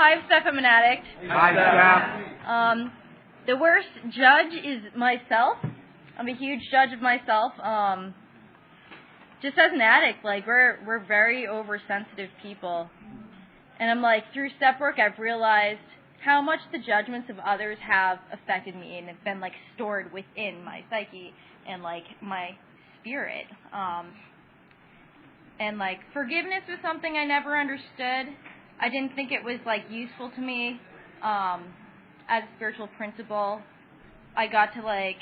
Hi, Steph. I'm an addict. Hi, Steph. The worst judge is myself. I'm a huge judge of myself. Just as an addict, like we're very oversensitive people, and I'm like through step work, I've realized how much the judgments of others have affected me and have been like stored within my psyche and like my spirit. And like forgiveness was something I never understood. I didn't think it was like useful to me as a spiritual principle. I got to like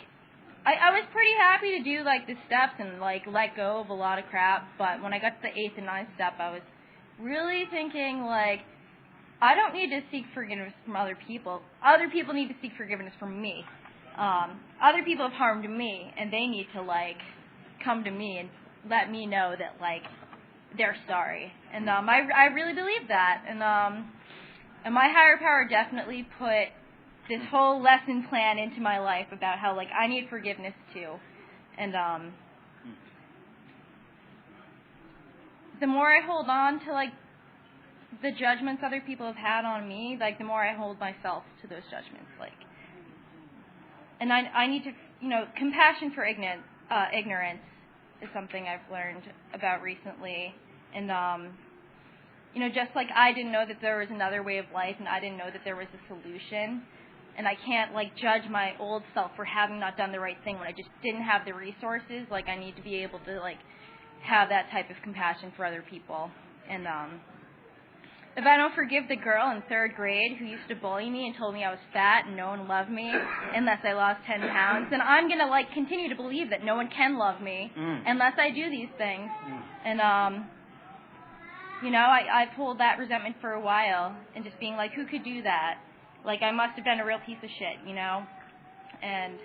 I was pretty happy to do like the steps and like let go of a lot of crap, but when I got to the 8th and 9th step, I was really thinking like I don't need to seek forgiveness from other people. Other people need to seek forgiveness from me. Other people have harmed me, and they need to like come to me and let me know that like they're sorry. And I really believe that. And my higher power definitely put this whole lesson plan into my life about how like I need forgiveness too. And the more I hold on to like the judgments other people have had on me, like the more I hold myself to those judgments. Like, and I need to, compassion for ignorance is something I've learned about recently. And just like I didn't know that there was another way of life, and I didn't know that there was a solution. And I can't like judge my old self for having not done the right thing when I just didn't have the resources. Like I need to be able to like have that type of compassion for other people. And if I don't forgive the girl in 3rd grade who used to bully me and told me I was fat and no one loved me unless I lost 10 pounds, then I'm gonna like continue to believe that no one can love me unless I do these things. And I've hold that resentment for a while and just being like, who could do that? Like, I must have been a real piece of shit, And,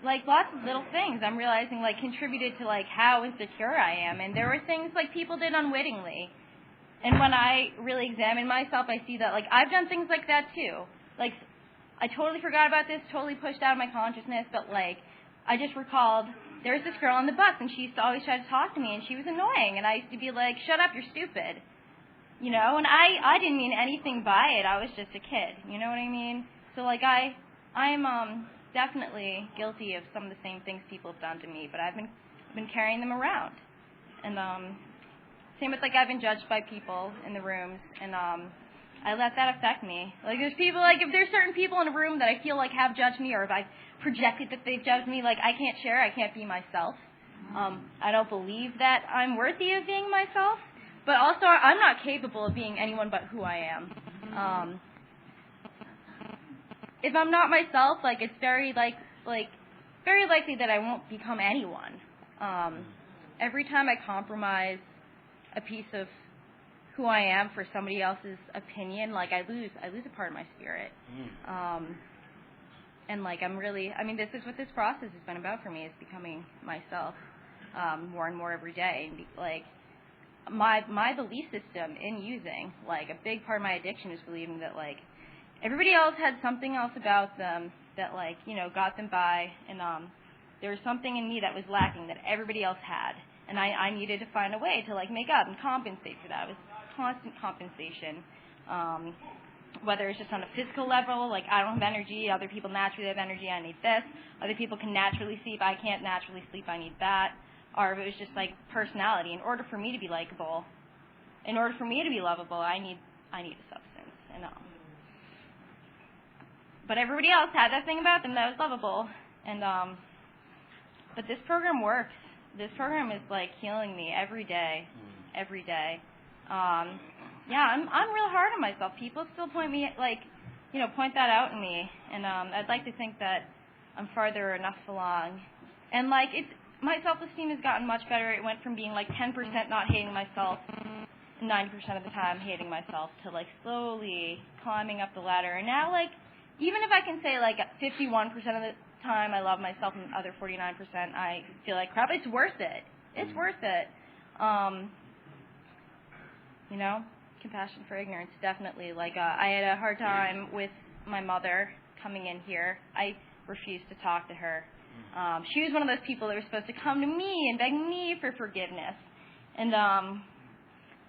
like, lots of little things I'm realizing, like, contributed to, like, how insecure I am. And there were things, like, people did unwittingly. And when I really examine myself, I see that, like, I've done things like that, too. Like, I totally forgot about this, totally pushed out of my consciousness, but, like, I just recalled there was this girl on the bus, and she used to always try to talk to me, and she was annoying. And I used to be like, shut up, you're stupid. And I didn't mean anything by it. I was just a kid. You know what I mean? So, like, I'm definitely guilty of some of the same things people have done to me, but I've been carrying them around. And same with, like, I've been judged by people in the rooms, and I let that affect me. Like, there's people, like, if there's certain people in a room that I feel like have judged me, or if I've projected that they've judged me, like, I can't share, I can't be myself. I don't believe that I'm worthy of being myself. But also, I'm not capable of being anyone but who I am. If I'm not myself, like it's very very likely that I won't become anyone. Every time I compromise a piece of who I am for somebody else's opinion, like I lose a part of my spirit. And like this is what this process has been about for me, is becoming myself more and more every day, and like. My belief system in using, like, a big part of my addiction is believing that, like, everybody else had something else about them that, like, got them by, and there was something in me that was lacking that everybody else had, and I needed to find a way to, like, make up and compensate for that. It was constant compensation, whether it's just on a physical level, like, I don't have energy, other people naturally have energy, I need this, other people can naturally sleep, I can't naturally sleep, I need that. Or if it was just like personality. In order for me to be likable, in order for me to be lovable, I need a substance. And but everybody else had that thing about them that was lovable. And but this program works. This program is like healing me every day, every day. I'm real hard on myself. People still point that out in me, and I'd like to think that I'm farther enough along. And like my self-esteem has gotten much better. It went from being like 10% not hating myself, 90% of the time hating myself, to like slowly climbing up the ladder. And now, like, even if I can say like 51% of the time I love myself and the other 49% I feel like crap, it's worth it. It's worth it. Compassion for ignorance, definitely. Like, I had a hard time with my mother coming in here. I refused to talk to her. She was one of those people that were supposed to come to me and beg me for forgiveness. And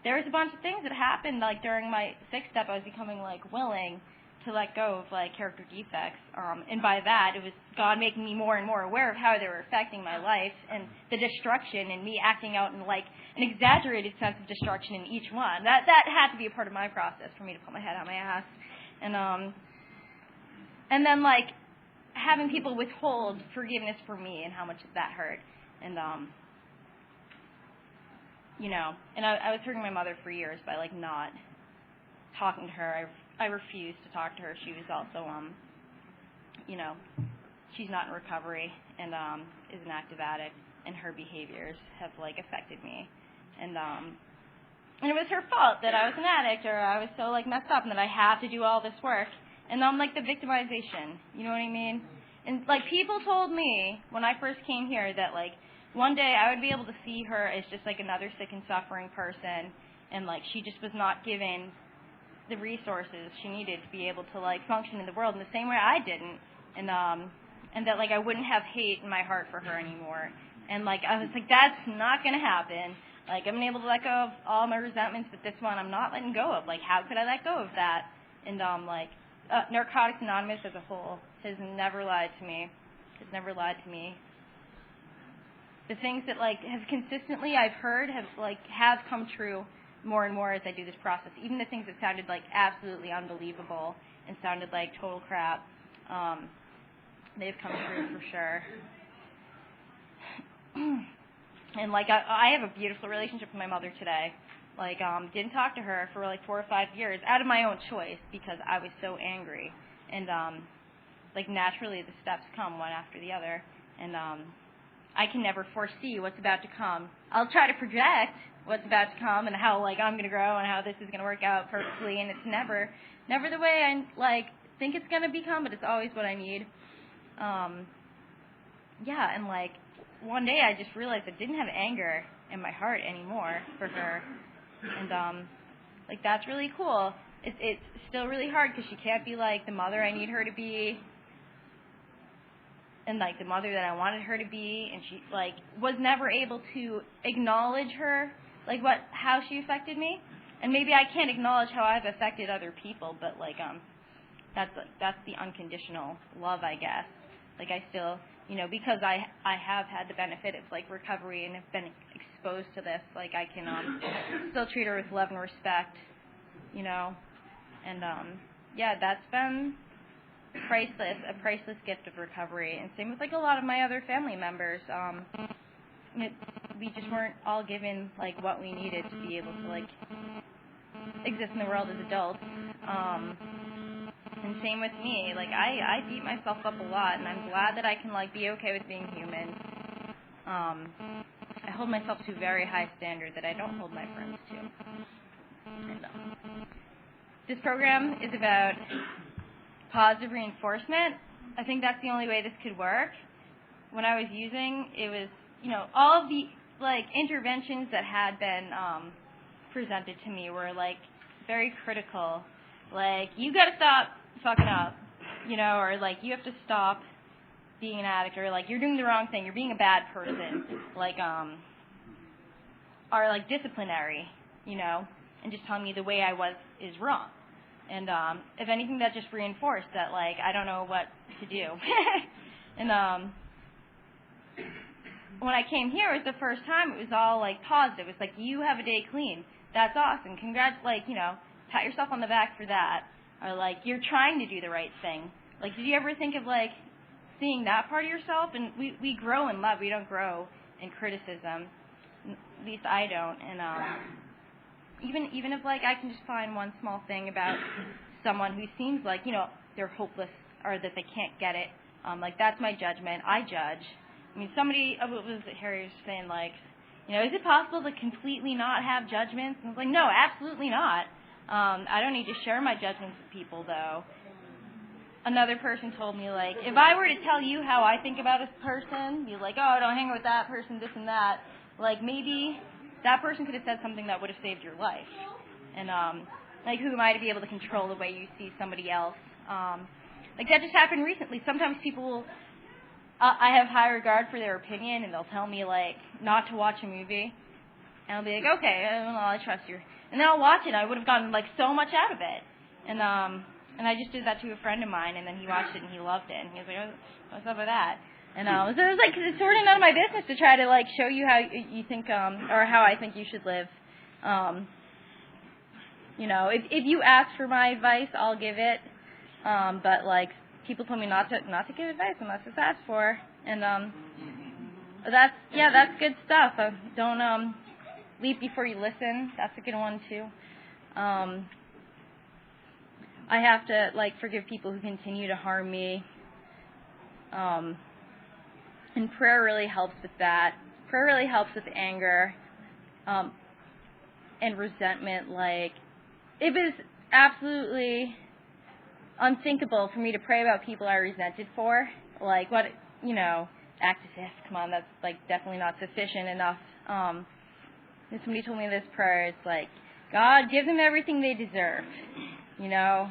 there was a bunch of things that happened, like, during my 6th step. I was becoming, like, willing to let go of, like, character defects. And by that, it was God making me more and more aware of how they were affecting my life and the destruction and me acting out in, like, an exaggerated sense of destruction in each one. That had to be a part of my process for me to put my head out my ass. And then, like, having people withhold forgiveness for me and how much that hurt. And, you know, and I was hurting my mother for years by, like, not talking to her. I refused to talk to her. She was also, you know, she's not in recovery and is an active addict, and her behaviors have, like, affected me. And it was her fault that I was an addict, or I was so, like, messed up and that I had to do all this work. And like, the victimization, you know what I mean? And, like, people told me when I first came here that, like, one day I would be able to see her as just, like, another sick and suffering person, and, like, she just was not given the resources she needed to be able to, like, function in the world in the same way I didn't, and that, like, I wouldn't have hate in my heart for her anymore. And, like, I was like, that's not going to happen. Like, I'm able to let go of all my resentments, but this one I'm not letting go of. Like, how could I let go of that? And, like, Narcotics Anonymous as a whole has never lied to me. Has never lied to me. The things that, like, have consistently I've heard have come true more and more as I do this process. Even the things that sounded, like, absolutely unbelievable and sounded like total crap, they've come true for sure. And, like, I have a beautiful relationship with my mother today. Like, didn't talk to her for, like, 4 or 5 years out of my own choice because I was so angry. And, like, naturally the steps come one after the other. And I can never foresee what's about to come. I'll try to project what's about to come and how, like, I'm going to grow and how this is going to work out perfectly. And it's never the way I, like, think it's going to become, but it's always what I need. Yeah, and, like, one day I just realized I didn't have anger in my heart anymore for her. And, like, that's really cool. It's still really hard because she can't be, like, the mother I need her to be and, like, the mother that I wanted her to be. And she, like, was never able to acknowledge her, like, how she affected me. And maybe I can't acknowledge how I've affected other people, but, like, that's the unconditional love, I guess. Like, I still, you know, because I have had the benefit of, like, recovery and have been exposed to this, like, I can still treat her with love and respect, you know. And, yeah, that's been priceless, a priceless gift of recovery. And same with, like, a lot of my other family members. We just weren't all given, like, what we needed to be able to, like, exist in the world as adults. And same with me. Like, I beat myself up a lot, and I'm glad that I can, like, be okay with being human. I hold myself to a very high standard that I don't hold my friends to. And, this program is about positive reinforcement. I think that's the only way this could work. When I was using, it was, you know, all of the, like, interventions that had been presented to me were, like, very critical. Like, you got to stop fucking up, you know, or, like, you have to stop being an addict, or, like, you're doing the wrong thing, you're being a bad person, like, or, like, disciplinary, you know, and just telling me the way I was is wrong. And, if anything, that just reinforced that, like, I don't know what to do. And, when I came here, it was the first time, it was all, like, positive. It was like, you have a day clean. That's awesome. Like, you know, pat yourself on the back for that. Or, like, you're trying to do the right thing. Like, did you ever think of, like, seeing that part of yourself? And we grow in love. We don't grow in criticism. At least I don't. And, even if, like, I can just find one small thing about someone who seems like, you know, they're hopeless or that they can't get it, like, that's my judgment. I judge. I mean, somebody, what was it, Harry was saying, like, you know, is it possible to completely not have judgments? And I was like, no, absolutely not. I don't need to share my judgments with people, though. Another person told me, like, if I were to tell you how I think about a person, you're like, oh, don't hang with that person, this and that, like, maybe that person could have said something that would have saved your life. And, like, who am I to be able to control the way you see somebody else? Like, that just happened recently. Sometimes people will, I have high regard for their opinion, and they'll tell me, like, not to watch a movie. And I'll be like, okay, well, I trust you. And then I'll watch it. I would have gotten like so much out of it. And I just did that to a friend of mine, and then he watched it and he loved it. And he was like, oh, what's up with that? And so it was like, it's sort of none of my business to try to like show you how you think, or how I think you should live. You know, if you ask for my advice, I'll give it. But like, people told me not to give advice unless it's asked for. And that's good stuff. Don't leap before you listen. That's a good one too. I have to like forgive people who continue to harm me. And prayer really helps with that. Prayer really helps with anger and resentment. Like, it was absolutely unthinkable for me to pray about people I resented for. Like, what, you know, act as if, come on, that's like definitely not sufficient enough. And somebody told me this prayer, it's like, God, give them everything they deserve, you know.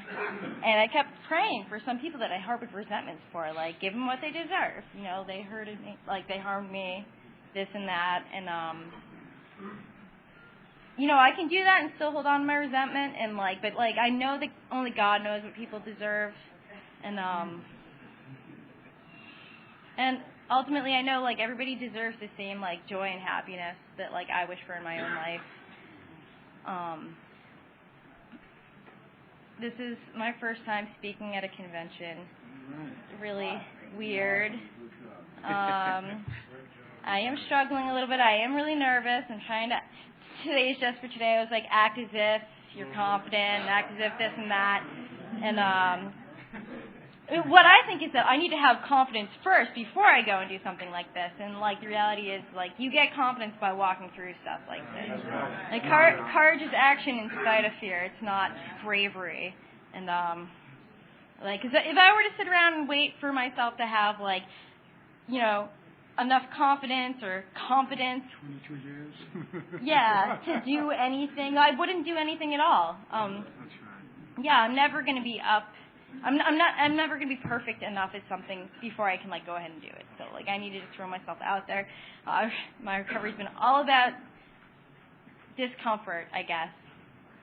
And I kept praying for some people that I harbored resentments for, like, give them what they deserve. You know, they hurted me, like, they harmed me, this and that. And, you know, I can do that and still hold on to my resentment. And, like, but, like, I know that only God knows what people deserve. And ultimately, I know, like, everybody deserves the same, like, joy and happiness that, like, I wish for in my own life. This is my first time speaking at a convention. Really weird. I am struggling a little bit. I am really nervous. I'm trying to... Today's just for today. I was like, act as if you're confident, act as if this and that. And what I think is that I need to have confidence first before I go and do something like this. And, like, the reality is, like, you get confidence by walking through stuff like this. Like, courage is action in spite of fear. It's not bravery. And, like, cause if I were to sit around and wait for myself to have, like, you know, enough confidence or competence, 22 years. yeah, to do anything, I wouldn't do anything at all. That's right. Yeah, I'm never going to be up. I'm never going to be perfect enough at something before I can, like, go ahead and do it. So, like, I need to just throw myself out there. My recovery's been all about discomfort, I guess.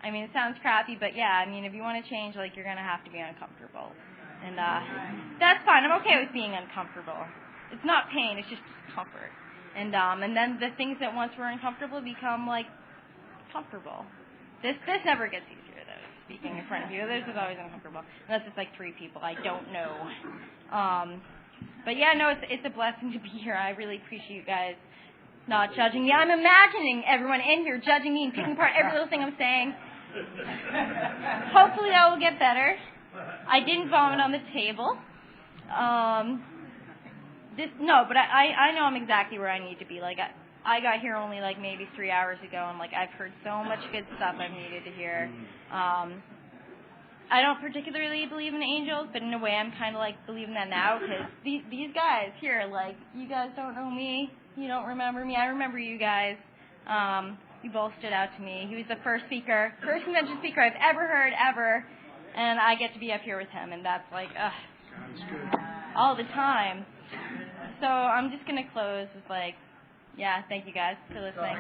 I mean, it sounds crappy, but yeah, I mean, if you want to change, like, you're going to have to be uncomfortable. And that's fine. I'm okay with being uncomfortable. It's not pain, it's just discomfort. And then the things that once were uncomfortable become, like, comfortable. This never gets easier, though, speaking in front of you. This is always uncomfortable. Unless it's, like, 3 people I don't know. But, yeah, no, it's a blessing to be here. I really appreciate you guys not judging me. I'm imagining everyone in here judging me and picking apart every little thing I'm saying. Hopefully that will get better. I didn't vomit on the table. But I know I'm exactly where I need to be. Like, I got here only, like, maybe 3 hours ago, and, like, I've heard so much good stuff I've needed to hear. I don't particularly believe in angels, but in a way I'm kind of, like, believing that now, because these guys here, like, you guys don't know me. You don't remember me. I remember you guys. You both stood out to me. He was the first convention speaker I've ever heard, ever, and I get to be up here with him, and that's, like, all the time. So I'm just going to close with, like, yeah, thank you guys for listening.